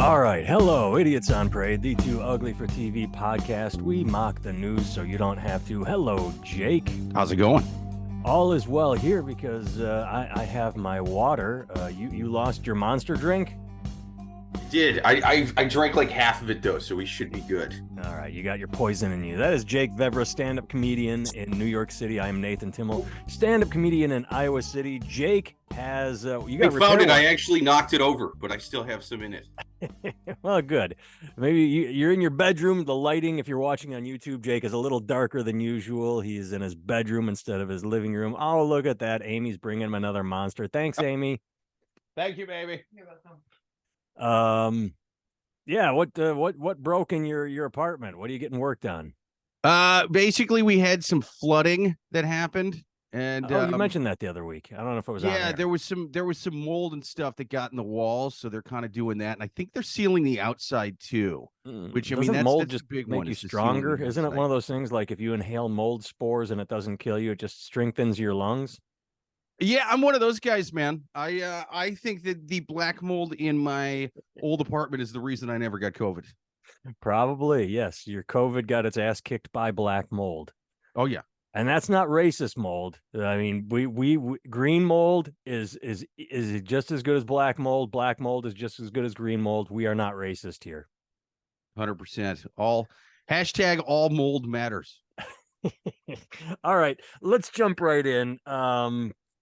All right. Hello, Idiots on Parade, the Too Ugly for TV podcast. We mock the news so you don't have to. Hello, Jake. How's it going? All is well here because I have my water. You lost your monster drink? Did. I drank like half of it, though, so we should be good. All right. You got your poison in you. That is Jake Vevra, stand-up comedian in New York City. I am Nathan Timmel, stand-up comedian in Iowa City. Jake has... you got I found it. I actually knocked it over, but I still have some in it. Well, good. Maybe you're in your bedroom. The lighting, if you're watching on YouTube, Jake, is a little darker than usual. He's in his bedroom instead of his living room. Oh, look at that. Amy's bringing him another monster. Thanks, Amy. Thank you, baby. You're welcome. Yeah, what broke in your apartment? What are you getting worked on? Basically, we had some flooding that happened. And you mentioned that the other week. I don't know if it was on there. there was some mold and stuff that got in the walls, so they're kind of doing that. And I think they're sealing the outside too. Which I mean, mold that's just a big make one. you is the stronger? sealing Isn't it outside. one of those things like if you inhale mold spores and it doesn't kill you, it just strengthens your lungs? Yeah, I'm one of those guys, man. I think that the black mold in my old apartment is the reason I never got COVID. Probably, yes. Your COVID got its ass kicked by black mold. Oh yeah. And that's not racist mold. I mean, we green mold is just as good as black mold. Black mold is just as good as green mold. We are not racist here. 100%. All mold matters. All right, let's jump right in.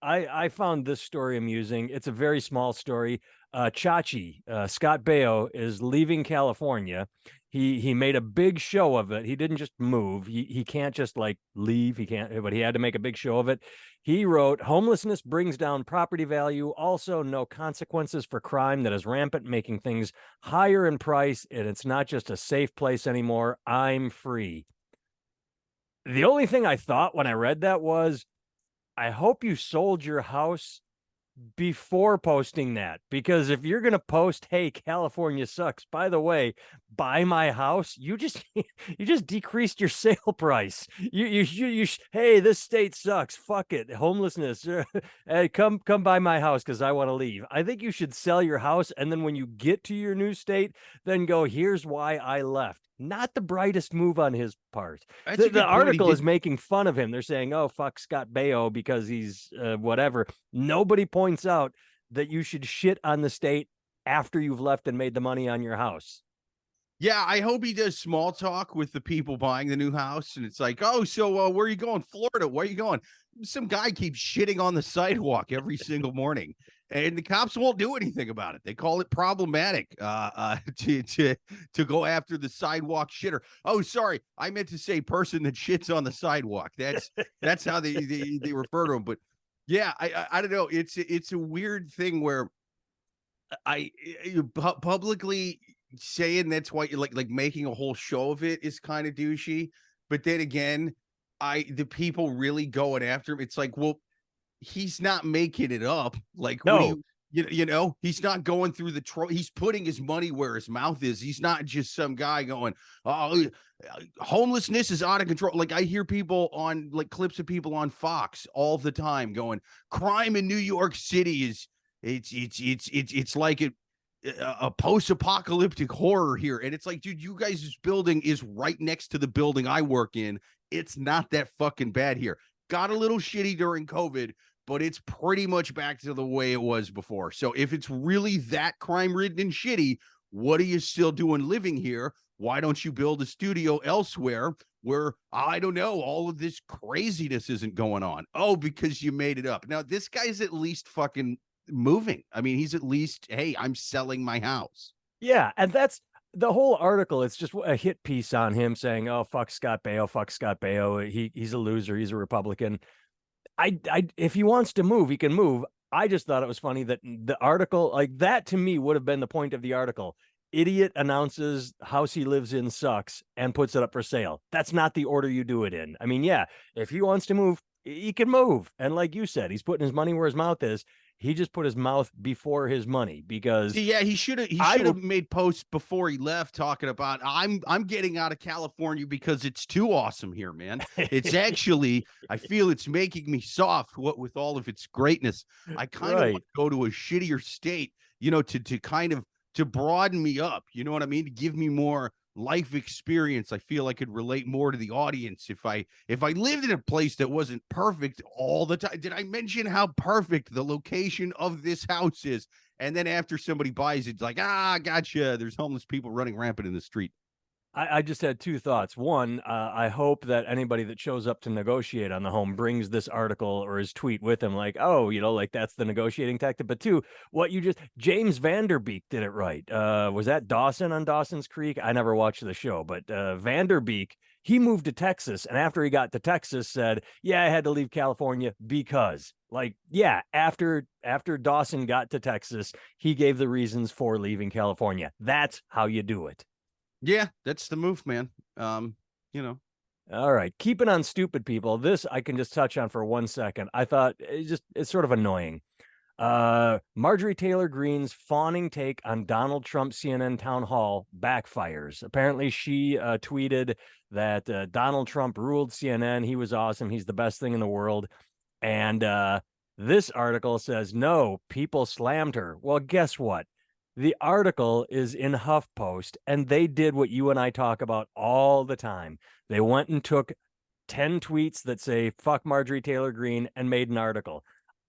I found this story amusing. It's a very small story. Chachi, Scott Baio, is leaving California. He made a big show of it. He didn't just move. He can't just like leave. He can't, but he had to make a big show of it. He wrote, "Homelessness brings down property value. Also, no consequences for crime that is rampant, making things higher in price. And it's not just a safe place anymore. I'm free." The only thing I thought when I read that was, I hope you sold your house before posting that, because if you're going to post, "Hey, California sucks, by the way, buy my house," you just decreased your sale price. Hey, this state sucks, fuck it, homelessness, hey, come buy my house because I want to leave. I think you should sell your house, and then when you get to your new state, then go, "Here's why I left." Not the brightest move on his part. The article is making fun of him. They're saying, "Oh, fuck Scott Baio because he's whatever." Nobody points out that you should shit on the state after you've left and made the money on your house. Yeah, I hope he does small talk with the people buying the new house. And it's like, "Oh, so where are you going? Florida. Where are you going?" Some guy keeps shitting on the sidewalk every single morning. And the cops won't do anything about it. They call it problematic to go after the sidewalk shitter. Oh, sorry, I meant to say person that shits on the sidewalk. That's how they refer to him. But yeah, I don't know. It's a weird thing where publicly saying that's why like making a whole show of it is kind of douchey. But then again, the people really going after him. It's like, well, he's not making it up. Like, no, you know, he's not going through he's putting his money where his mouth is. He's not just some guy going, "Oh, homelessness is out of control." Like, I hear people on like clips of people on Fox all the time going, "Crime in New York City is it's like a post-apocalyptic horror here." And it's like, dude, you guys' building is right next to the building I work in. It's not that fucking bad here. Got a little shitty during COVID, but it's pretty much back to the way it was before. So if it's really that crime-ridden and shitty, what are you still doing living here? Why don't you build a studio elsewhere where, I don't know, all of this craziness isn't going on? Oh, because you made it up. Now, this guy's at least fucking moving. I mean, he's at least, "Hey, I'm selling my house." Yeah, and that's the whole article. It's just a hit piece on him saying, "Oh, fuck Scott Baio, fuck Scott Baio. He's a loser. He's a Republican." If he wants to move, he can move. I just thought it was funny that the article, like that to me would have been the point of the article. Idiot announces house he lives in sucks and puts it up for sale. That's not the order you do it in. I mean, yeah, if he wants to move, he can move. And like you said, he's putting his money where his mouth is. He just put his mouth before his money because yeah, he should have made posts before he left talking about, I'm getting out of California because it's too awesome here, man. It's actually, I feel it's making me soft, what with all of its greatness. I kind of want to go to a shittier state, you know, to kind of to broaden me up. You know what I mean? To give me more life experience. I feel I could relate more to the audience if I lived in a place that wasn't perfect all the time. Did I mention how perfect the location of this house is? And then after somebody buys it, it's like, gotcha. There's homeless people running rampant in the street. I just had two thoughts. One, I hope that anybody that shows up to negotiate on the home brings this article or his tweet with him, like, oh, like that's the negotiating tactic. But two, James Vanderbeek did it right. Was that Dawson on Dawson's Creek? I never watched the show, but Vanderbeek, he moved to Texas, and after he got to Texas, said, yeah, I had to leave California because, like, yeah, after Dawson got to Texas, he gave the reasons for leaving California. That's how you do it. Yeah, that's the move, man. All right. Keeping on stupid people. This I can just touch on for 1 second. I thought it's sort of annoying. Marjorie Taylor Greene's fawning take on Donald Trump CNN town hall backfires. Apparently, she tweeted that Donald Trump ruled CNN. He was awesome. He's the best thing in the world. And this article says, no, people slammed her. Well, guess what? The article is in HuffPost, and they did what you and I talk about all the time. They went and took 10 tweets that say, fuck Marjorie Taylor Greene, and made an article.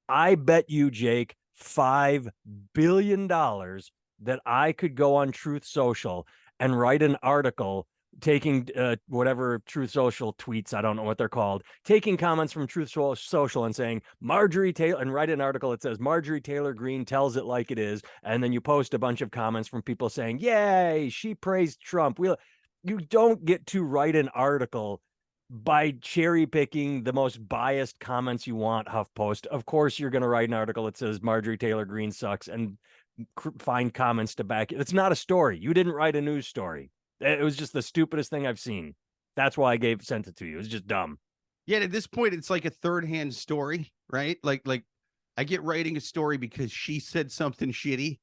I bet you, Jake, $5 billion that I could go on Truth Social and write an article taking whatever Truth Social tweets, I don't know what they're called, taking comments from Truth Social and saying Marjorie Taylor, and write an article that says Marjorie Taylor Greene tells it like it is, and then you post a bunch of comments from people saying, yay, she praised Trump. You don't get to write an article by cherry picking the most biased comments you want. HuffPost, of course you're going to write an article that says Marjorie Taylor Greene sucks and find comments to back it. It's not a story. You didn't write a news story. It was just the stupidest thing I've seen. That's why I sent it to you. It's just dumb. Yeah, at this point, it's like a third-hand story, right? Like I get writing a story because she said something shitty,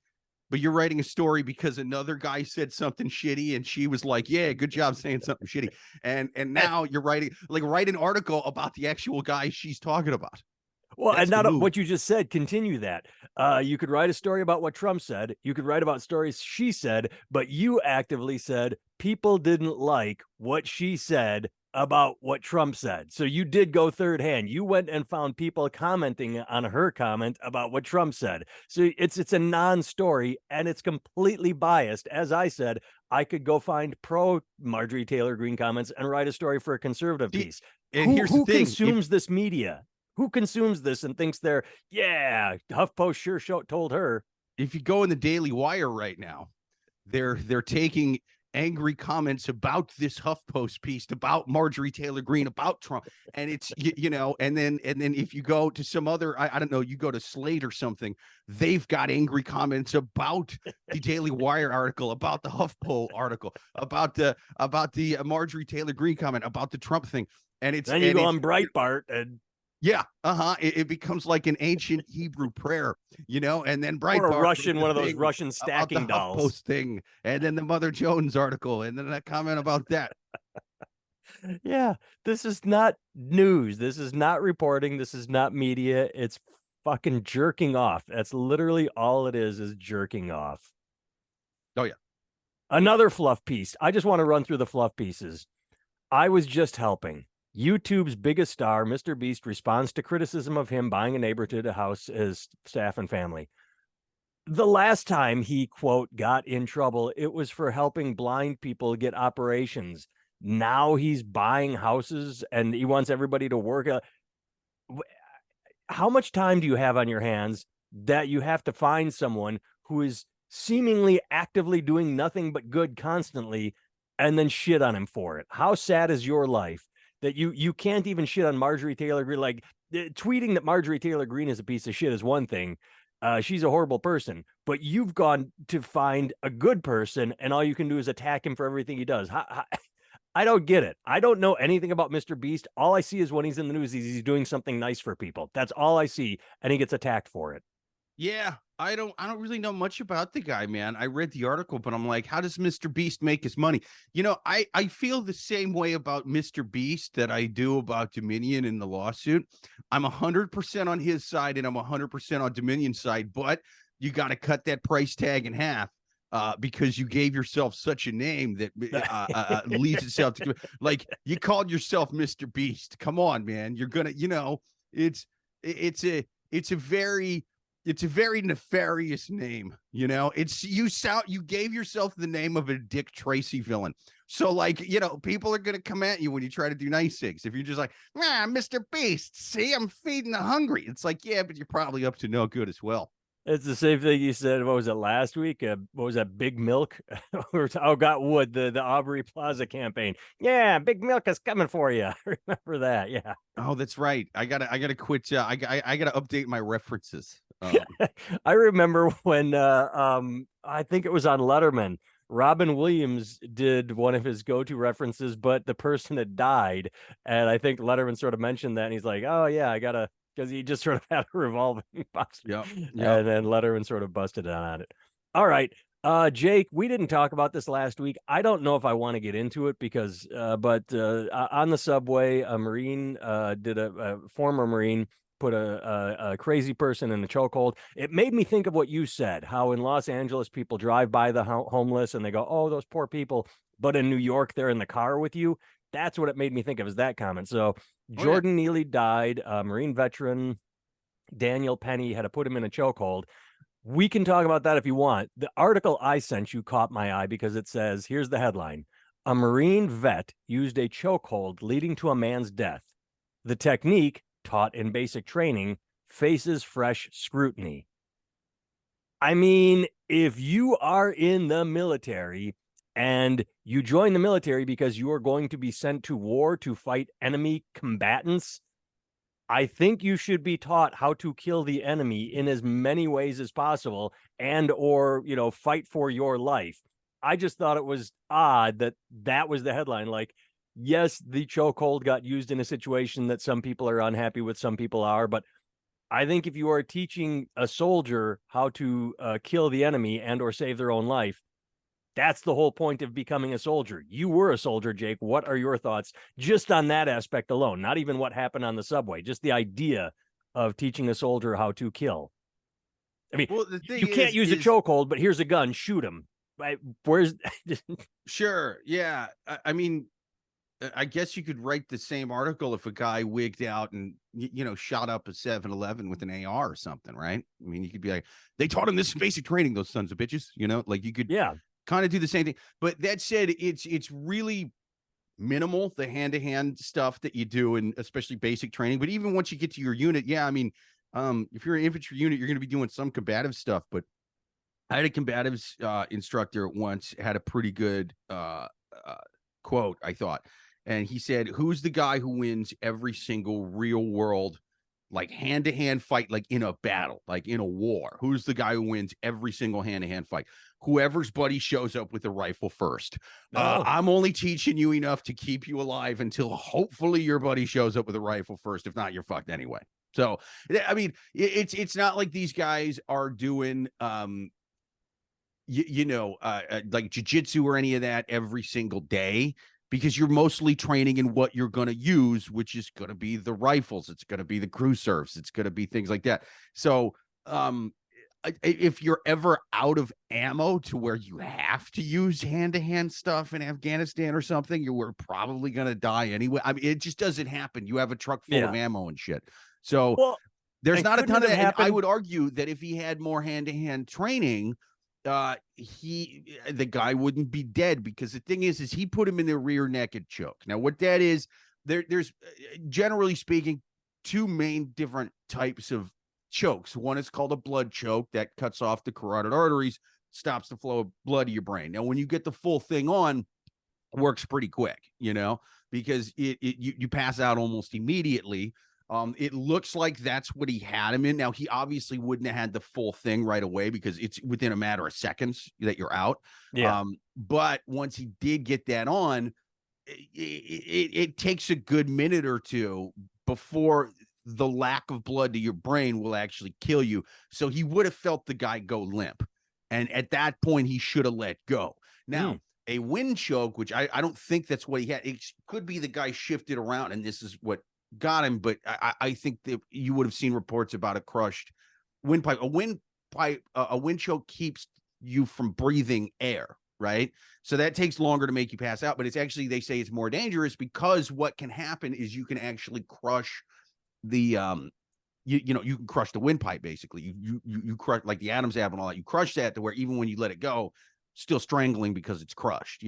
but you're writing a story because another guy said something shitty, and she was like, "Yeah, good job saying something shitty." And now you're writing, like, write an article about the actual guy she's talking about. Well, that's and not what you just said. Continue that. You could write a story about what Trump said. You could write about stories she said, but you actively said people didn't like what she said about what Trump said. So you did go third hand. You went and found people commenting on her comment about what Trump said. So it's a non-story, and it's completely biased. As I said, I could go find pro Marjorie Taylor Greene comments and write a story for a conservative piece. And who consumes this media? Who consumes this and thinks HuffPost sure told her? If you go in the Daily Wire right now, they're taking angry comments about this HuffPost piece, about Marjorie Taylor Greene, about Trump, and it's and then if you go to some other, I don't know, you go to Slate or something, they've got angry comments about the Daily Wire article, about the HuffPo article, about the Marjorie Taylor Greene comment, about the Trump thing, and it's then you go on Breitbart and. Yeah, it becomes like an ancient Hebrew prayer, and then Breitbart, or a Russian, one of those Russian stacking dolls HuffPost thing, and then the Mother Jones article, and then that comment about that. Yeah, this is not news. This is not reporting. This is not media. It's fucking jerking off. That's literally all it is jerking off. Oh yeah. Another fluff piece. I just want to run through the fluff pieces. I was just helping. YouTube's biggest star, Mr. Beast, responds to criticism of him buying a neighborhood to house his staff and family. The last time he, quote, got in trouble, it was for helping blind people get operations. Now he's buying houses and he wants everybody to work. How much time do you have on your hands that you have to find someone who is seemingly actively doing nothing but good constantly and then shit on him for it? How sad is your life that you can't even shit on Marjorie Taylor Greene? Like, tweeting that Marjorie Taylor Greene is a piece of shit is one thing. She's a horrible person, but you've gone to find a good person and all you can do is attack him for everything he does. I don't get it. I don't know anything about Mr. Beast. All I see is when he's in the news, he's doing something nice for people. That's all I see. And he gets attacked for it. Yeah, I don't really know much about the guy, man. I read the article, but I'm like, how does Mr. Beast make his money? I feel the same way about Mr. Beast that I do about Dominion in the lawsuit. I'm 100% on his side and I'm 100% on Dominion's side, but you got to cut that price tag in half. because you gave yourself such a name that leads itself to, like, you called yourself Mr. Beast. Come on, man. You're gonna, it's a very nefarious name. You gave yourself the name of a Dick Tracy villain. So, like, people are gonna come at you when you try to do nice things. If you're just like, Mr. Beast, see, I'm feeding the hungry. It's like, yeah, but you're probably up to no good as well. It's the same thing you said. What was it last week? What was that? Big Milk? Got Wood, the Aubrey Plaza campaign. Yeah, Big Milk is coming for you. Remember that? Yeah. Oh, that's right. I gotta quit. I gotta update my references. I remember when I think it was on Letterman. Robin Williams did one of his go-to references, but the person had died, and I think Letterman sort of mentioned that, and he's like, "Oh yeah, I gotta," because he just sort of had a revolving box. Yep. And then Letterman sort of busted on it. All right. Jake, we didn't talk about this last week. I don't know if I want to get into it because, but on the subway, a Marine a former Marine put a crazy person in a chokehold. It made me think of what you said, how in Los Angeles, people drive by the homeless and they go, oh, those poor people. But in New York, they're in the car with you. That's what it made me think of, is that comment. So Jordan Neely died, Marine veteran. Daniel Penny had to put him in a chokehold. We can talk about that if you want. The article I sent you caught my eye because it says, here's the headline: a Marine vet used a chokehold leading to a man's death. The technique, taught in basic training, faces fresh scrutiny. I mean, if you are in the military and you join the military because you are going to be sent to war to fight enemy combatants, I think you should be taught how to kill the enemy in as many ways as possible, and or, fight for your life. I just thought it was odd that was the headline. Like, yes, the chokehold got used in a situation that some people are unhappy with, some people are, but I think if you are teaching a soldier how to kill the enemy and or save their own life, that's the whole point of becoming a soldier. You were a soldier, Jake. What are your thoughts just on that aspect alone? Not even what happened on the subway, just the idea of teaching a soldier how to kill. I mean, well, the thing you can't use a chokehold, but here's a gun, shoot him. Right? Where's Sure. Yeah. I mean, I guess you could write the same article if a guy wigged out and, shot up a 7-Eleven with an AR or something, right? I mean, you could be like, they taught him this basic training, those sons of bitches, like you could kind of do the same thing. But that said, it's really minimal, the hand-to-hand stuff that you do, and especially basic training. But even once you get to your unit, if you're an infantry unit, you're going to be doing some combative stuff. But I had a combatives instructor once, had a pretty good quote, I thought. And he said, who's the guy who wins every single real world, like hand-to-hand fight, like in a battle, like in a war? Who's the guy who wins every single hand-to-hand fight? Whoever's buddy shows up with a rifle first. I'm only teaching you enough to keep you alive until hopefully your buddy shows up with a rifle first. If not, you're fucked anyway. So, I mean, it's not like these guys are doing, like jiu-jitsu or any of that every single day, because you're mostly training in what you're going to use, which is going to be the rifles. It's going to be the crew serves. It's going to be things like that. So, if you're ever out of ammo to where you have to use hand-to-hand stuff in Afghanistan or something, you were probably going to die anyway. I mean, it just doesn't happen. You have a truck full of ammo and shit. So there's not a ton of that. I would argue that if he had more hand-to-hand training, the guy wouldn't be dead, because the thing is he put him in the rear naked choke. Now, what that is, there's generally speaking two main different types of chokes. One is called a blood choke, that cuts off the carotid arteries, stops the flow of blood to your brain. Now, when you get the full thing on, it works pretty quick, because you pass out almost immediately. It looks like that's what he had him in. Now, he obviously wouldn't have had the full thing right away, because it's within a matter of seconds that you're out. But once he did get that on, it takes a good minute or two before the lack of blood to your brain will actually kill you. So he would have felt the guy go limp. And at that point, he should have let go. Now, a wind choke, which I don't think that's what he had. It could be the guy shifted around and this is what got him. But I think that you would have seen reports about a crushed windpipe. A wind choke keeps you from breathing air, right? So that takes longer to make you pass out, but it's actually, they say it's more dangerous because what can happen is you can actually crush the you can crush the windpipe. Basically, you crush, like the Adam's apple and all that. You crush that to where even when you let it go, still strangling because it's crushed.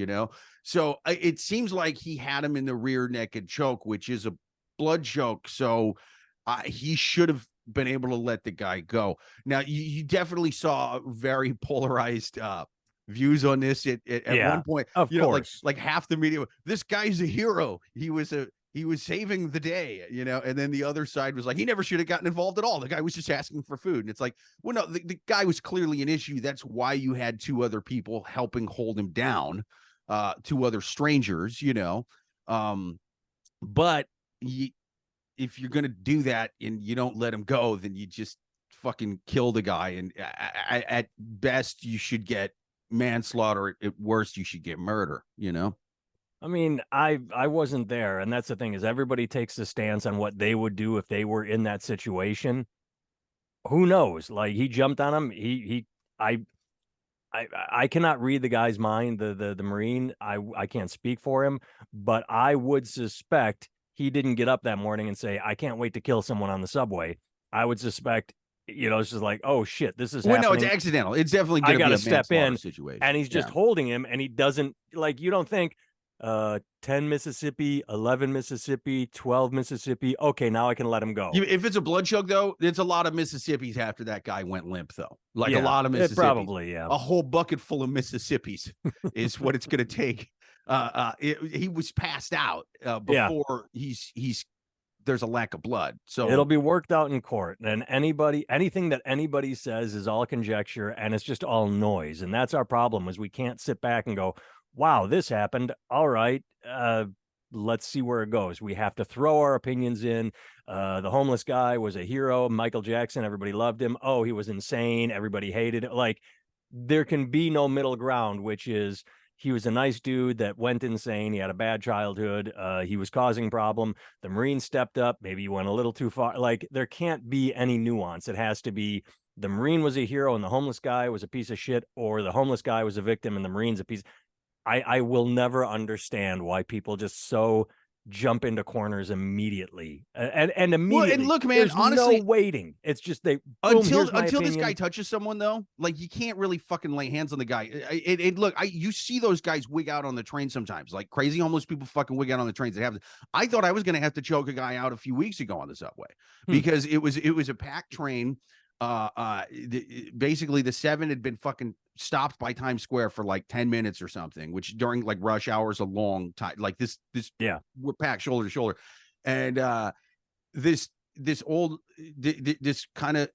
So it seems like he had him in the rear naked choke, which is a blood choke. So he should have been able to let the guy go. Now you definitely saw very polarized views on this at one point. Of course, like half the media, this guy's a hero. He was saving the day, and then the other side was like, he never should have gotten involved at all. The guy was just asking for food. And it's like, well, no, the guy was clearly an issue. That's why you had two other people helping hold him down, two other strangers, but if you're going to do that and you don't let him go, then you just fucking kill the guy. And at best, you should get manslaughter. At worst, you should get murder, I mean, I wasn't there, and that's the thing, is everybody takes a stance on what they would do if they were in that situation. Who knows? Like, he jumped on him. I cannot read the guy's mind, the Marine. I can't speak for him, but I would suspect he didn't get up that morning and say, I can't wait to kill someone on the subway. I would suspect, it's just like, oh shit, this is happening. No, it's accidental. It's definitely going to be a step in situation. And he's just holding him, and he doesn't, like, you don't think 10 Mississippi, 11 Mississippi, 12 Mississippi. Okay, now I can let him go. If it's a blood choke, though, it's a lot of Mississippis afy that guy went limp, though. Like, a lot of Mississippis. Probably, yeah. A whole bucket full of Mississippis is what it's going to take. He was passed out before there's a lack of blood. So it'll be worked out in court. And anything that anybody says is all conjecture, and it's just all noise. And that's our problem, is we can't sit back and go, wow, this happened. All right. Let's see where it goes. We have to throw our opinions in. The homeless guy was a hero. Michael Jackson, everybody loved him. Oh, he was insane. Everybody hated it. Like, there can be no middle ground, which is, he was a nice dude that went insane. He had a bad childhood. He was causing problem. The Marine stepped up. Maybe he went a little too far. Like, there can't be any nuance. It has to be, the Marine was a hero and the homeless guy was a piece of shit, or the homeless guy was a victim and the Marine's a piece. I will never understand why people just so jump into corners immediately and immediately. Well, and look, man, there's honestly, no waiting. It's just until this guy touches someone, though, like, you can't really fucking lay hands on the guy. Look, you see those guys wig out on the train sometimes, like crazy homeless people fucking wig out on the trains. I thought I was going to have to choke a guy out a few weeks ago on the subway because it was a packed train. Basically the 7 had been fucking stopped by Times Square for like 10 minutes or something, which during like rush hour is a long time. Like this, we're packed shoulder to shoulder. And this kind of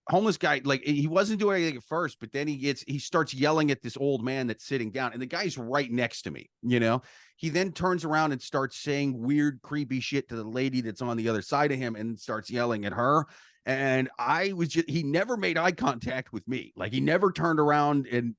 homeless guy, like, he wasn't doing anything at first, but then he starts yelling at this old man that's sitting down, and the guy's right next to me. He then turns around and starts saying weird, creepy shit to the lady that's on the other side of him and starts yelling at her. And he never made eye contact with me. Like, he never turned around and,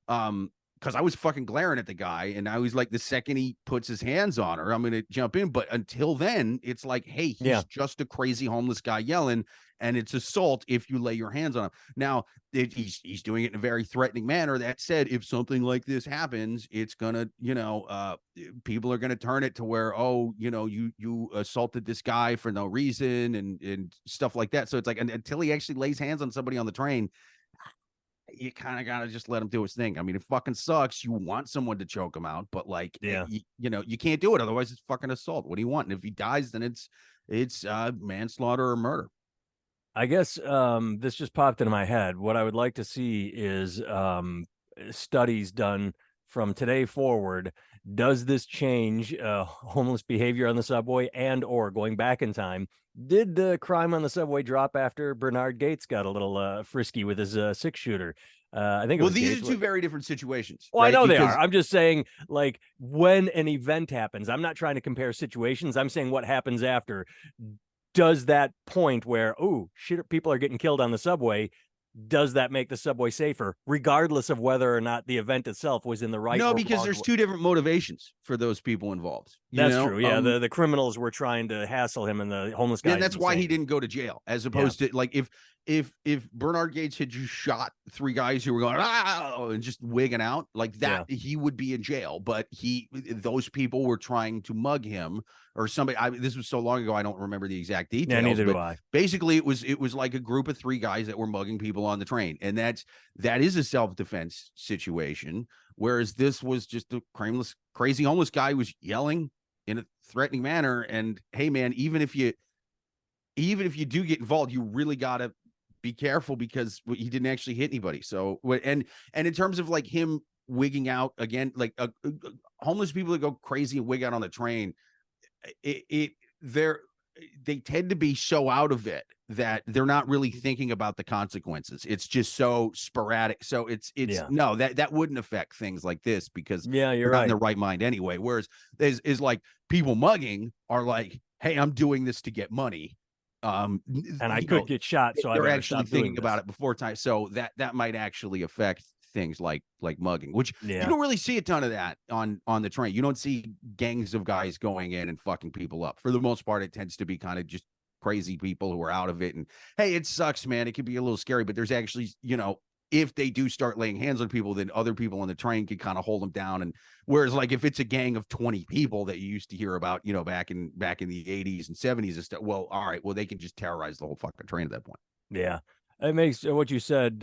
because I was fucking glaring at the guy, and I was like, the second he puts his hands on her, I'm going to jump in. But until then, it's like, hey, he's just a crazy homeless guy yelling, and it's assault if you lay your hands on him. Now, he's doing it in a very threatening manner. That said, if something like this happens, it's going to, people are going to turn it to where, oh, you assaulted this guy for no reason and stuff like that. So it's like, until he actually lays hands on somebody on the train, you kind of gotta just let him do his thing. I mean, it fucking sucks. You want someone to choke him out, but like, you can't do it. Otherwise, it's fucking assault. What do you want? And if he dies, then it's manslaughter or murder. I guess this just popped into my head. What I would like to see is studies done from today forward. Does this change homeless behavior on the subway, and or going back in time? Did the crime on the subway drop after Bernard Gates got a little frisky with his 6-shooter? I think. These are two very different situations. Well, right? I know they are. I'm just saying, like, when an event happens, I'm not trying to compare situations. I'm saying what happens after. Does that point where, oh shit, people are getting killed on the subway, does that make the subway safer, regardless of whether or not the event itself was in the right? No, because there's two different motivations for those people involved. That's true. Yeah, the criminals were trying to hassle him, and the homeless guy. And that's why he didn't go to jail, as opposed to, like, if Bernard Gates had just shot 3 guys who were going and just wigging out like that, he would be in jail. But those people were trying to mug him or somebody. This was so long ago, I don't remember the exact details. Yeah, neither do I. Basically, it was like a group of 3 guys that were mugging people on the train, and that is a self-defense situation. Whereas this was just a crazy homeless guy who was yelling in a threatening manner. And hey, man, even if you do get involved, you really gotta be careful because he didn't actually hit anybody. So, and in terms of like him wigging out again, like homeless people that go crazy and wig out on the train, they tend to be so out of it that they're not really thinking about the consequences. It's just so sporadic. So it's no, that wouldn't affect things like this because you're not right. in their right mind anyway. Whereas is like people mugging are like, hey, I'm doing this to get money. And I could get shot, so they're actually thinking about it before time. So that might actually affect things like mugging, which you don't really see a ton of that on the train. You don't see gangs of guys going in and fucking people up. For the most part, it tends to be kind of just crazy people who are out of it. And hey, it sucks, man. It can be a little scary, but there's actually, if they do start laying hands on people, then other people on the train can kind of hold them down. And whereas like if it's a gang of 20 people that you used to hear about, back in the 80s and 70s and stuff, well, all right, well, they can just terrorize the whole fucking train at that point. Yeah. It makes what you said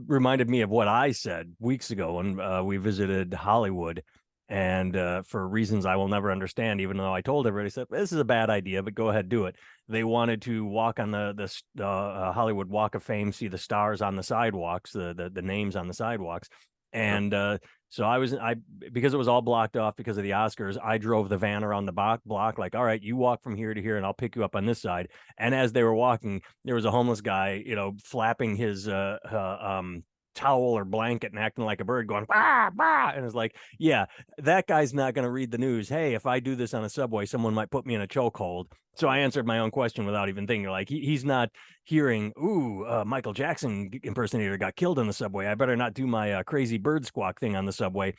reminded me of what I said weeks ago when we visited Hollywood. And for reasons I will never understand, even though I told everybody, said this is a bad idea, but go ahead, do it. They wanted to walk on the Hollywood Walk of Fame, see the stars on the sidewalks, the names on the sidewalks, and so because it was all blocked off because of the Oscars, I drove the van around the block, like, all right, you walk from here to here, and I'll pick you up on this side. And as they were walking, there was a homeless guy, flapping his towel or blanket and acting like a bird going bah, bah, and it's like, yeah, that guy's not going to read the news. Hey, if I do this on a subway, someone might put me in a chokehold. So I answered my own question without even thinking. Like he's not hearing, Michael Jackson impersonator got killed in the subway, I better not do my crazy bird squawk thing on the subway.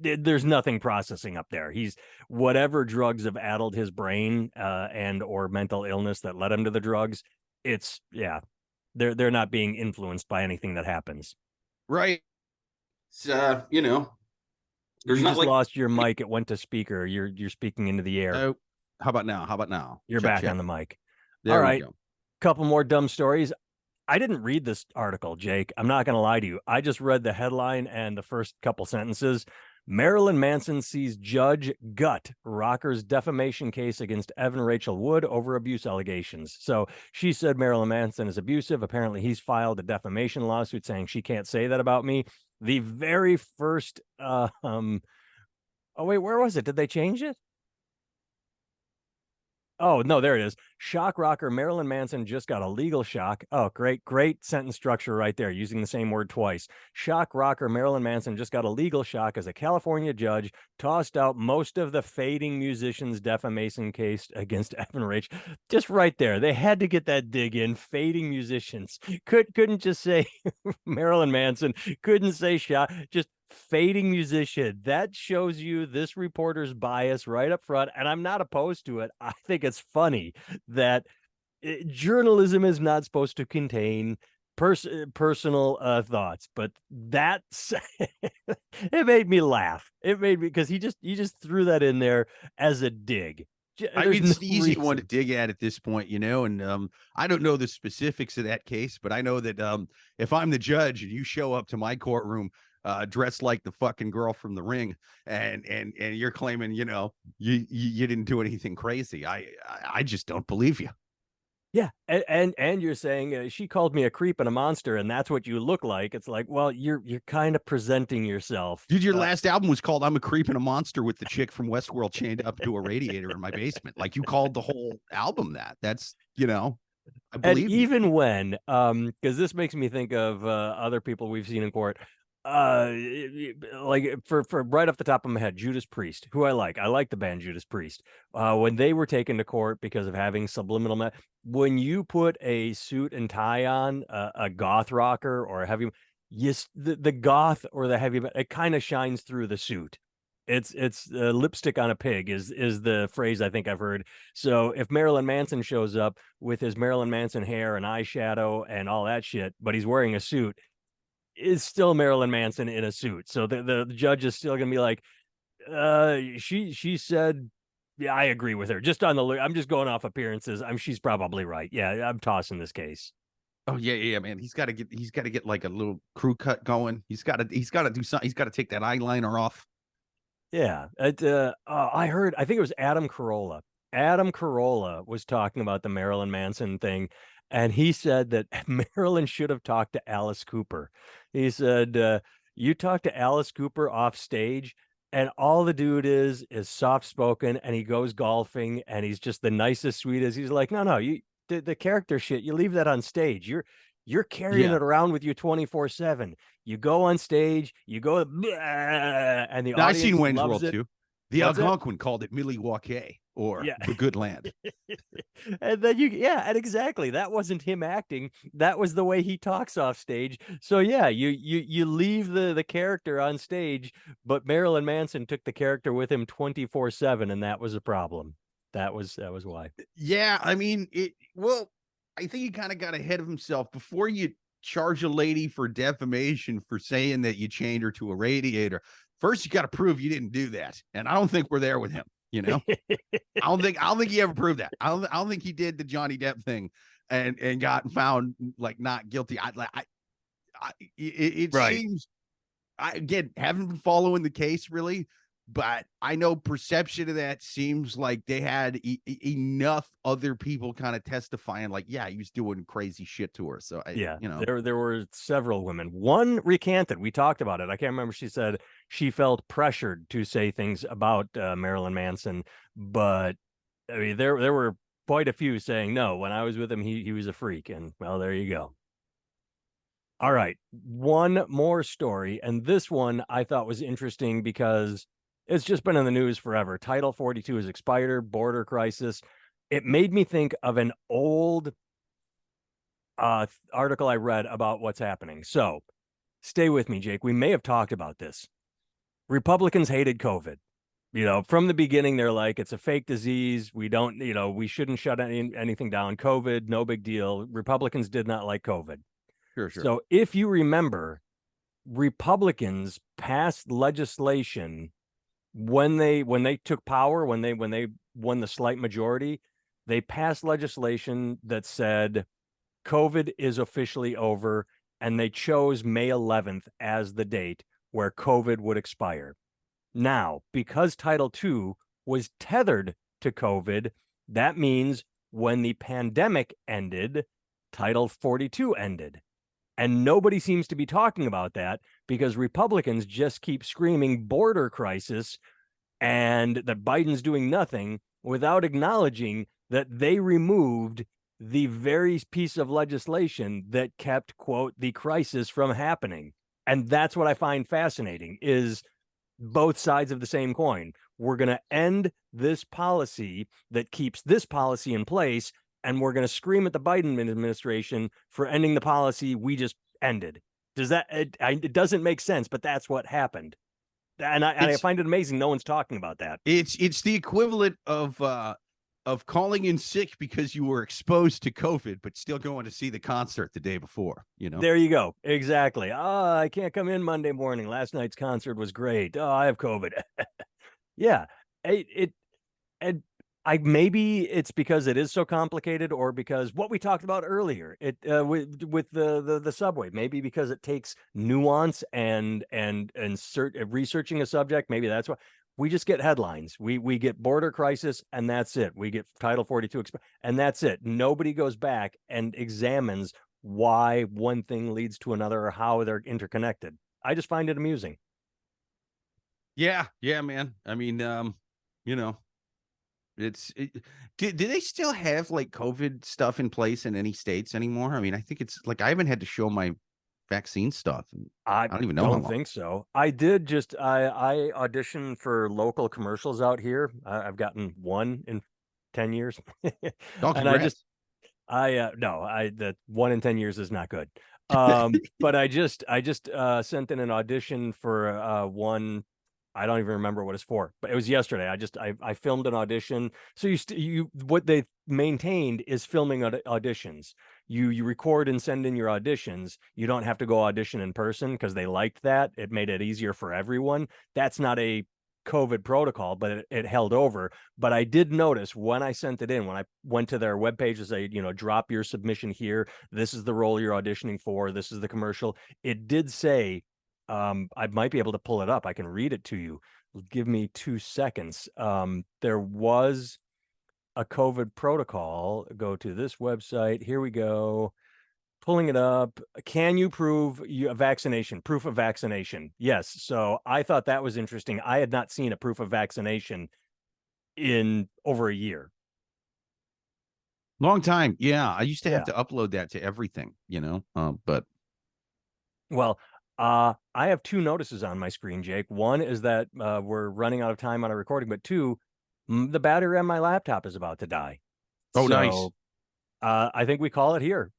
There's nothing processing up there. He's whatever drugs have addled his brain and or mental illness that led him to the drugs. They're not being influenced by anything that happens. Right. It's, there's you not just like lost your mic. It went to speaker. You're speaking into the air. How about now? You're back on the mic. There all right. we go. Couple more dumb stories. I didn't read this article, Jake. I'm not going to lie to you. I just read the headline and the first couple sentences. Marilyn Manson sees judge gut rocker's defamation case against Evan Rachel Wood over abuse allegations. So she said Marilyn Manson is abusive. Apparently he's filed a defamation lawsuit saying she can't say that about me. The very first oh wait, where was it? Did they change it? Oh, no, there it is. Shock rocker Marilyn Manson just got a legal shock. Oh, great sentence structure right there, using the same word twice. Shock rocker Marilyn Manson just got a legal shock as a California judge tossed out most of the fading musician's defamation case against Evan Rach. Just right there. They had to get that dig in. Fading musicians. Couldn't just say Marilyn Manson. Couldn't say shock. Just fading musician. That shows you this reporter's bias right up front, and I'm not opposed to it. I think it's funny that journalism is not supposed to contain personal thoughts, but that's it made me laugh. It made me, because he just threw that in there as a dig. I mean, it's an easy one to dig at this point, and I don't know the specifics of that case, but I know that if I'm the judge and you show up to my courtroom dressed like the fucking girl from The Ring, and you're claiming, you didn't do anything crazy, I just don't believe you. Yeah, and you're saying she called me a creep and a monster, and that's what you look like. It's like, well, you're kind of presenting yourself. Dude, your last album was called "I'm a Creep and a Monster" with the chick from Westworld chained up to a radiator in my basement. Like, you called the whole album that. That's, I believe. And even when, because this makes me think of other people we've seen in court. Like for right off the top of my head, Judas Priest, who I like the band Judas Priest. When they were taken to court because of having subliminal when you put a suit and tie on, a goth rocker or a heavy, yes, the goth or the heavy, it kind of shines through the suit. It's lipstick on a pig is the phrase I think I've heard. So if Marilyn Manson shows up with his Marilyn Manson hair and eyeshadow and all that shit, but he's wearing a suit, is still Marilyn Manson in a suit. So the judge is still gonna be like, she said, yeah, I agree with her. Just on the I'm just going off appearances. She's probably right. Yeah, I'm tossing this case. Oh yeah, man. He's got to get like a little crew cut going. He's got to do something. He's got to take that eyeliner off. Yeah, I heard. I think it was Adam Carolla. Adam Carolla was talking about the Marilyn Manson thing, and he said that Marilyn should have talked to Alice Cooper. He said, "You talk to Alice Cooper off stage, and all the dude is soft spoken, and he goes golfing, and he's just the nicest, sweetest." He's like, "No, you the character shit. You leave that on stage. You're carrying it around with you 24/7. You go on stage, you go, and the audience I've seen Wayne's loves World it. too. The Algonquin called it Milwaukee or the Good Land. And then and exactly. That wasn't him acting. That was the way he talks off stage. So yeah, you leave the character on stage, but Marilyn Manson took the character with him 24/7, and that was a problem. That was why. Yeah, I mean I think he kind of got ahead of himself. Before you charge a lady for defamation for saying that you chained her to a radiator, first you got to prove you didn't do that. And I don't think we're there with him, you know. I don't think he ever proved that. I don't think he did the Johnny Depp thing and got found like not guilty. It right. seems, I again haven't been following the case really, but I know perception of that seems like they had enough other people kind of testifying like, yeah, he was doing crazy shit to her. So there were several women. One recanted. We talked about it. I can't remember. She said she felt pressured to say things about Marilyn Manson, but I mean, there were quite a few saying, no, when I was with him, he was a freak. And well, there you go. All right. One more story. And this one I thought was interesting because it's just been in the news forever. Title 42 is expired, border crisis. It made me think of an old article I read about what's happening. So stay with me, Jake. We may have talked about this. Republicans hated COVID. You know, from the beginning, they're like, it's a fake disease. We don't, we shouldn't shut anything down. COVID, no big deal. Republicans did not like COVID. Sure. So if you remember, Republicans passed legislation when they took power, when they won the slight majority, they passed legislation that said COVID is officially over, and they chose May 11th as the date where COVID would expire. Now, because Title II was tethered to COVID, that means when the pandemic ended, Title 42 ended. And nobody seems to be talking about that because Republicans just keep screaming border crisis and that Biden's doing nothing without acknowledging that they removed the very piece of legislation that kept, quote, the crisis from happening. And that's what I find fascinating is both sides of the same coin. We're going to end this policy that keeps this policy in place, and we're going to scream at the Biden administration for ending the policy we just ended. Does that it doesn't make sense, but that's what happened. And I find it amazing no one's talking about that. It's the equivalent of calling in sick because you were exposed to COVID, but still going to see the concert the day before, There you go. Exactly. Oh, I can't come in Monday morning. Last night's concert was great. Oh, I have COVID. Yeah. Maybe it's because it is so complicated, or because what we talked about earlier, with the subway, maybe because it takes nuance and researching a subject. Maybe that's why we just get headlines. We get border crisis, and that's it. We get Title 42, and that's it. Nobody goes back and examines why one thing leads to another or how they're interconnected. I just find it amusing. Yeah, man. I mean, do they still have like COVID stuff in place in any states anymore? I mean, I think it's like I haven't had to show my vaccine stuff. I don't even know. I don't think so. I did just I auditioned for local commercials out here. I've gotten one in 10 years. Oh, and that 1 in 10 years is not good. But I just sent in an audition for one I don't even remember what it's for, but it was yesterday. I filmed an audition. So you what they maintained is filming auditions. You record and send in your auditions. You don't have to go audition in person because they liked that. It made it easier for everyone. That's not a COVID protocol, but it held over. But I did notice when I sent it in, when I went to their webpage to say, drop your submission here. This is the role you're auditioning for. This is the commercial. It did say, I might be able to pull it up. I can read it to you. Give me 2 seconds. There was a COVID protocol. Go to this website. Here we go. Pulling it up. Can you prove a vaccination? Proof of vaccination. Yes. So I thought that was interesting. I had not seen a proof of vaccination in over a year. Long time. Yeah. I used to have to upload that to everything, but. Well, I have 2 notices on my screen, Jake. One is that we're running out of time on a recording, but 2, the battery on my laptop is about to die. Oh, so, nice. I think we call it here.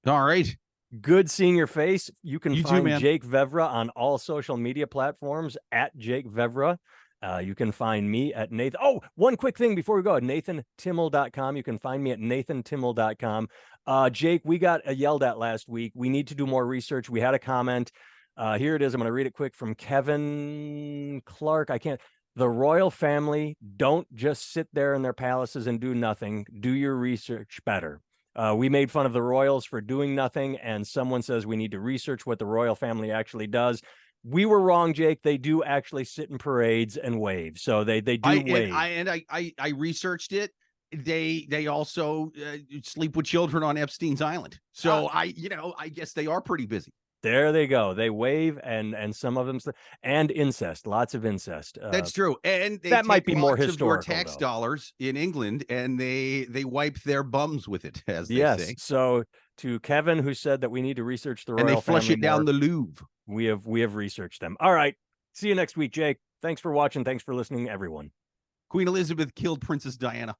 All right. Good seeing your face. You can find too, man. Jake Vevra on all social media platforms at Jake Vevra. You can find me at Nathan. Oh, one quick thing before we go, NathanTimmel.com. You can find me at NathanTimmel.com. Jake, we got yelled at last week. We need to do more research. We had a comment. Here it is. I'm going to read it quick from Kevin Clark. The royal family don't just sit there in their palaces and do nothing. Do your research better. We made fun of the royals for doing nothing, and someone says we need to research what the royal family actually does. We were wrong, Jake. They do actually sit in parades and wave. So they do wave. I researched it. They also sleep with children on Epstein's Island. So I guess they are pretty busy. There they go. They wave and some of them and incest, lots of incest. That's true. And that might be more historical. Tax dollars in England, and they wipe their bums with it, as they say. So to Kevin, who said that we need to research the royal family, and they flush it down the Louvre. We have researched them. All right. See you next week, Jake. Thanks for watching. Thanks for listening, everyone. Queen Elizabeth killed Princess Diana.